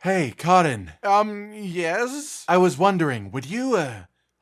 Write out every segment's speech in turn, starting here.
Hey, Cotton. Yes? I was wondering, would you,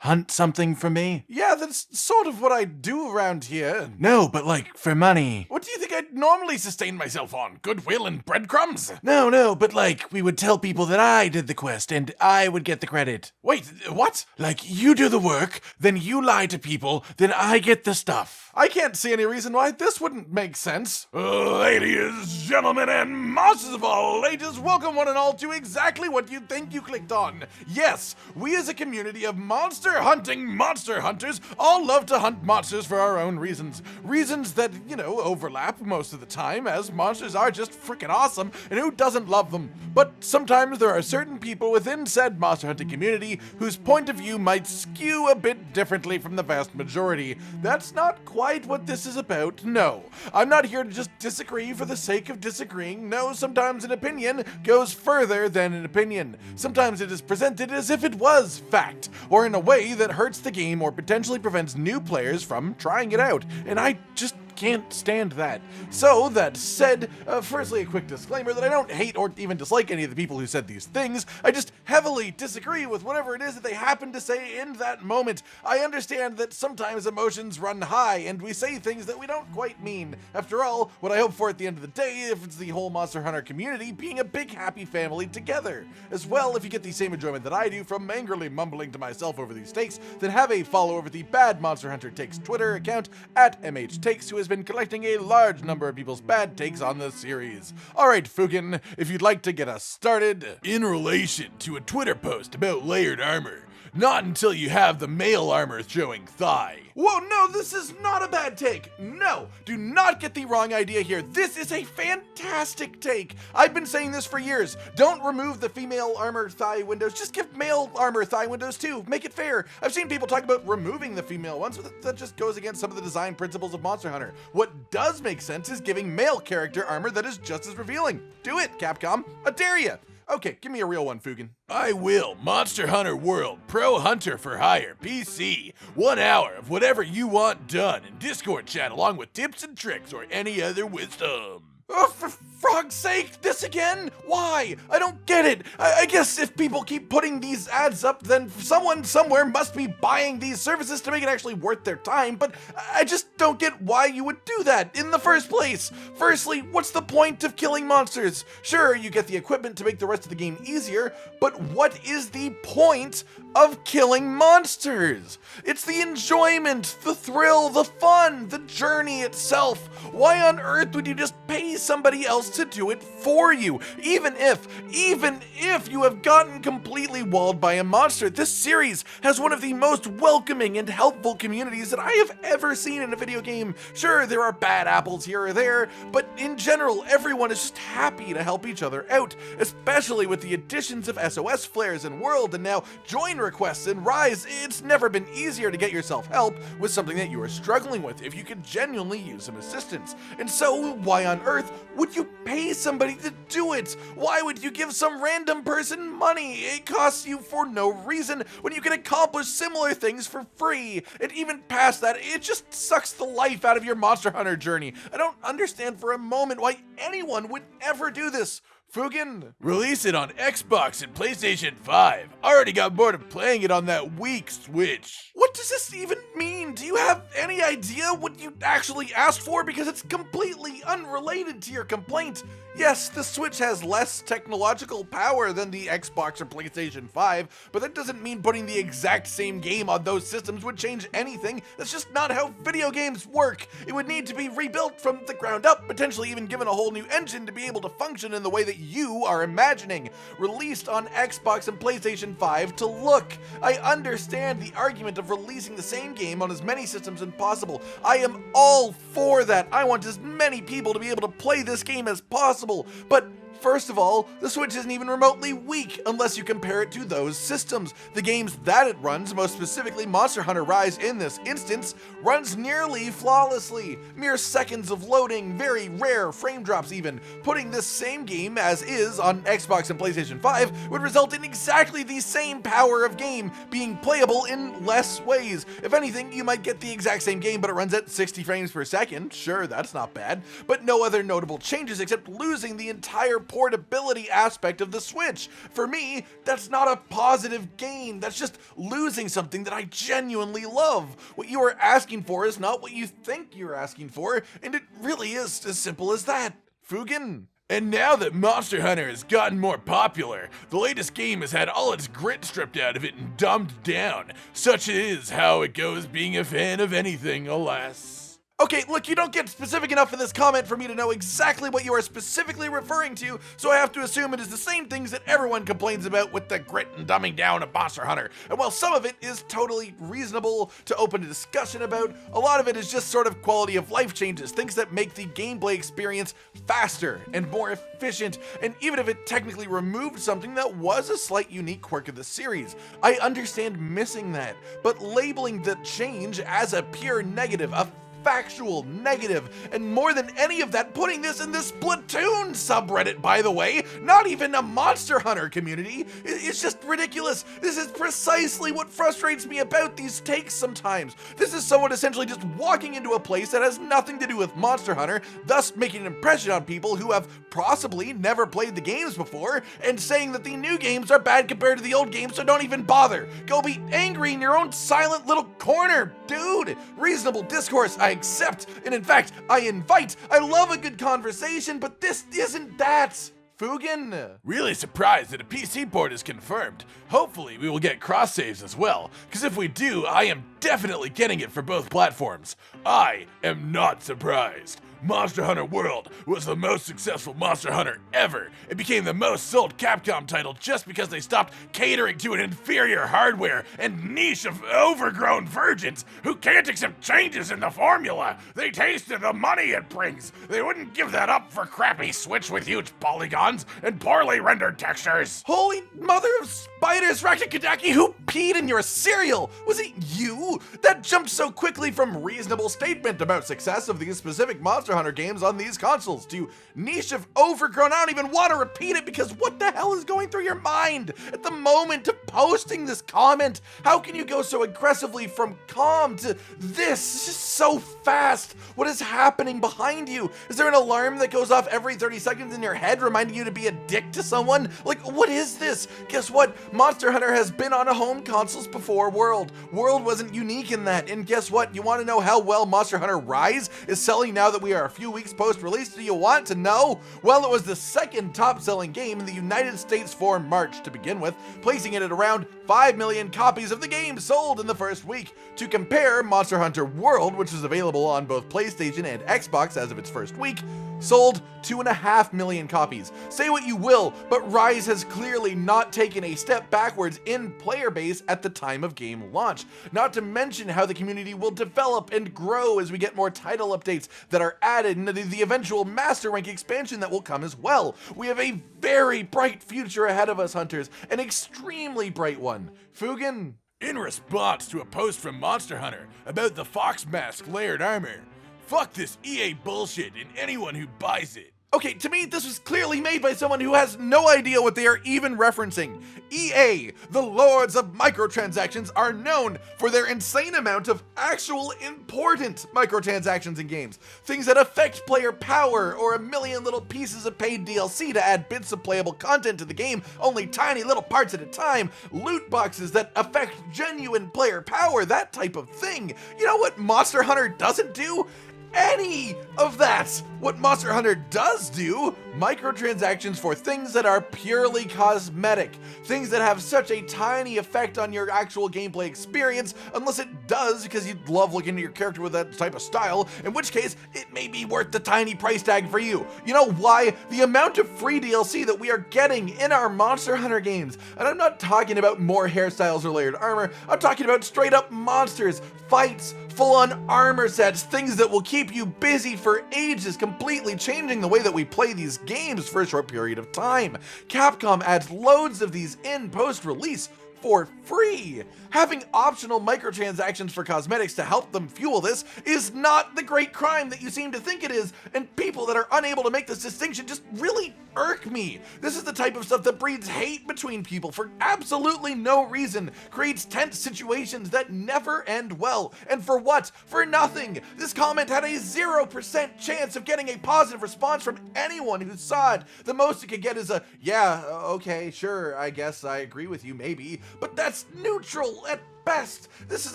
hunt something for me? Yeah, that's sort of what I do around here. No, but like, for money. What do you think I'd normally sustain myself on? Goodwill and breadcrumbs? No, but like, we would tell people that I did the quest and I would get the credit. Wait, what? Like, you do the work, then you lie to people, then I get the stuff. I can't see any reason why this wouldn't make sense. Ladies, gentlemen, and monsters of all ages, welcome one and all to exactly what you think you clicked on. Yes, we as a community of monster hunting monster hunters all love to hunt monsters for our own reasons. Reasons that, overlap most of the time, as monsters are just freaking awesome, and who doesn't love them? But sometimes there are certain people within said monster hunting community whose point of view might skew a bit differently from the vast majority. That's not quite what this is about, no. I'm not here to just disagree for the sake of disagreeing. No, sometimes an opinion goes further than an opinion. Sometimes it is presented as if it was fact, or in a way that hurts the game or potentially prevents new players from trying it out. And I just can't stand that. So, that said, firstly a quick disclaimer that I don't hate or even dislike any of the people who said these things. I just heavily disagree with whatever it is that they happen to say in that moment. I understand that sometimes emotions run high and we say things that we don't quite mean. After all, what I hope for at the end of the day is the whole Monster Hunter community being a big happy family together. As well, if you get the same enjoyment that I do from angrily mumbling to myself over these takes, then have a follow over the Bad Monster Hunter Takes Twitter account at MHTakes, who has been collecting a large number of people's bad takes on the series. Alright, Fukin, if you'd like to get us started. In relation to a Twitter post about layered armor, not until you have the male armor showing thigh. Whoa, no, this is not a bad take. No, do not get the wrong idea here. This is a fantastic take. I've been saying this for years. Don't remove the female armor thigh windows. Just give male armor thigh windows too. Make it fair. I've seen people talk about removing the female ones, but that just goes against some of the design principles of Monster Hunter. What does make sense is giving male character armor that is just as revealing. Do it, Capcom. I dare ya. Okay, give me a real one, Fukin. I will. Monster Hunter World Pro Hunter for Hire PC. 1 hour of whatever you want done in Discord chat along with tips and tricks or any other wisdom. Oh, for frog's sake, this again? Why? I don't get it. I guess if people keep putting these ads up, then someone somewhere must be buying these services to make it actually worth their time, but I just don't get why you would do that in the first place. Firstly, what's the point of killing monsters? Sure, you get the equipment to make the rest of the game easier, but what is the point of killing monsters? It's the enjoyment, the thrill, the fun, the journey itself. Why on earth would you just pay somebody else to do it for you? Even if you have gotten completely walled by a monster, this series has one of the most welcoming and helpful communities that I have ever seen in a video game. Sure, there are bad apples here or there, but in general, everyone is just happy to help each other out, especially with the additions of SOS flares in World and now join requests in Rise. It's never been easier to get yourself help with something that you are struggling with if you could genuinely use some assistance. And so, why on earth would you pay somebody to do it? Why would you give some random person money? It costs you for no reason when you can accomplish similar things for free. And even past that, it just sucks the life out of your Monster Hunter journey. I don't understand for a moment why anyone would ever do this. Fukin? Release it on Xbox and PlayStation 5. Already got bored of playing it on that weak Switch. What does this even mean? Do you have any idea what you actually asked for? Because it's completely unrelated to your complaint. Yes, the Switch has less technological power than the Xbox or PlayStation 5, but that doesn't mean putting the exact same game on those systems would change anything. That's just not how video games work. It would need to be rebuilt from the ground up, potentially even given a whole new engine to be able to function in the way that you are imagining. Released on Xbox and PlayStation 5 to look. I understand the argument of releasing the same game on as many systems as possible. I am all for that. I want as many people to be able to play this game as possible. But first of all, the Switch isn't even remotely weak unless you compare it to those systems. The games that it runs, most specifically Monster Hunter Rise in this instance, runs nearly flawlessly. Mere seconds of loading, very rare frame drops even. Putting this same game as is on Xbox and PlayStation 5 would result in exactly the same power of game being playable in less ways. If anything, you might get the exact same game, but it runs at 60 frames per second. Sure, that's not bad, but no other notable changes except losing the entire portability aspect of the Switch. For me, that's not a positive gain. That's just losing something that I genuinely love. What you are asking for is not what you think you're asking for, and it really is as simple as that. Fugen? And now that Monster Hunter has gotten more popular, the latest game has had all its grit stripped out of it and dumbed down. Such is how it goes being a fan of anything, alas. Okay, look, you don't get specific enough in this comment for me to know exactly what you are specifically referring to, so I have to assume it is the same things that everyone complains about with the grit and dumbing down of Monster Hunter. And while some of it is totally reasonable to open a discussion about, a lot of it is just sort of quality of life changes, things that make the gameplay experience faster and more efficient, and even if it technically removed something that was a slight unique quirk of the series. I understand missing that, but labeling the change as a pure negative, a factual negative, and more than any of that, putting this in the Splatoon subreddit, by the way, not even a Monster Hunter community. It's just ridiculous. This is precisely what frustrates me about these takes sometimes. This is someone essentially just walking into a place that has nothing to do with Monster Hunter, thus making an impression on people who have possibly never played the games before, and saying that the new games are bad compared to the old games, so don't even bother. Go be angry in your own silent little corner, dude. Reasonable discourse, I accept, and in fact, I invite. I love a good conversation, but this isn't that. Fugen? Really surprised that a PC port is confirmed. Hopefully we will get cross saves as well, because if we do, I am definitely getting it for both platforms. I am not surprised. Monster Hunter World was the most successful Monster Hunter ever. It became the most sold Capcom title just because they stopped catering to an inferior hardware and niche of overgrown virgins who can't accept changes in the formula. They tasted the money it brings. They wouldn't give that up for crappy Switch with huge polygons and poorly rendered textures. Holy mother of spiders, Rakakadaki, who peed in your cereal? Was it you? That jumped so quickly from reasonable statement about success of these specific Monster Hunter games on these consoles to niche of overgrown. I don't even want to repeat it because what the hell is going through your mind at the moment of posting this comment? How can you go so aggressively from calm to this? It's just so fast. What is happening behind you? Is there an alarm that goes off every 30 seconds in your head reminding you to be a dick to someone? Like, what is this? Guess what? Monster Hunter has been on a home consoles before World. World wasn't unique in that. And guess what? You want to know how well Monster Hunter Rise is selling now that we are a few weeks post-release? Do you want to know? Well, it was the second top-selling game in the United States for March to begin with, placing it at around 5 million copies of the game sold in the first week. To compare, Monster Hunter World, which is available on both PlayStation and Xbox as of its first week, sold 2.5 million copies. Say what you will, but Rise has clearly not taken a step backwards in player base at the time of game launch. Not to mention how the community will develop and grow as we get more title updates that are added into the eventual Master Rank expansion that will come as well. We have a very bright future ahead of us, Hunters, an extremely bright one. Fugen? In response to a post from Monster Hunter about the Fox Mask layered armor, fuck this EA bullshit and anyone who buys it. Okay, to me, this was clearly made by someone who has no idea what they are even referencing. EA, the lords of microtransactions, are known for their insane amount of actual important microtransactions in games. Things that affect player power, or a million little pieces of paid DLC to add bits of playable content to the game, only tiny little parts at a time, loot boxes that affect genuine player power, that type of thing. You know what Monster Hunter doesn't do? Any of that. What Monster Hunter does do, microtransactions for things that are purely cosmetic, things that have such a tiny effect on your actual gameplay experience, unless it does because you love looking at your character with that type of style, in which case it may be worth the tiny price tag for you. You know why? The amount of free DLC that we are getting in our Monster Hunter games, and I'm not talking about more hairstyles or layered armor, I'm talking about straight up monsters, fights, full-on armor sets, things that will keep you busy for ages, completely changing the way that we play these games for a short period of time. Capcom adds loads of these in post-release, for free. Having optional microtransactions for cosmetics to help them fuel this is not the great crime that you seem to think it is, and people that are unable to make this distinction just really irk me. This is the type of stuff that breeds hate between people for absolutely no reason, creates tense situations that never end well, and for what? For nothing. This comment had a 0% chance of getting a positive response from anyone who saw it. The most it could get is a, yeah, okay, sure, I guess I agree with you, maybe, but that's neutral at best. This is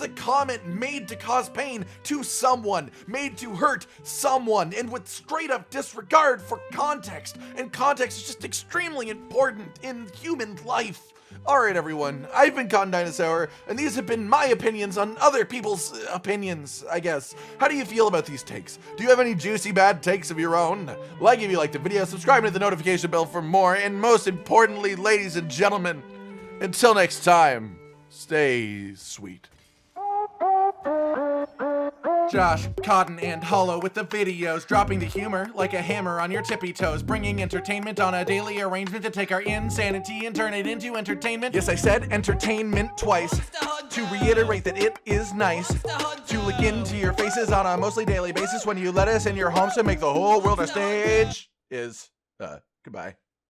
a comment made to cause pain to someone, made to hurt someone, and with straight up disregard for context. And context is just extremely important in human life. Alright everyone, I've been Cotton Dinosaur, and these have been my opinions on other people's opinions, I guess. How do you feel about these takes? Do you have any juicy bad takes of your own? Like if you liked the video, subscribe to the notification bell for more, and most importantly, ladies and gentlemen, until next time, stay sweet. Josh, Cotton, and Hollow with the videos, dropping the humor like a hammer on your tippy toes, bringing entertainment on a daily arrangement to take our insanity and turn it into entertainment. Yes, I said entertainment twice, to reiterate that it is nice to look into your faces on a mostly daily basis when you let us in your homes to make the whole world a stage. Goodbye.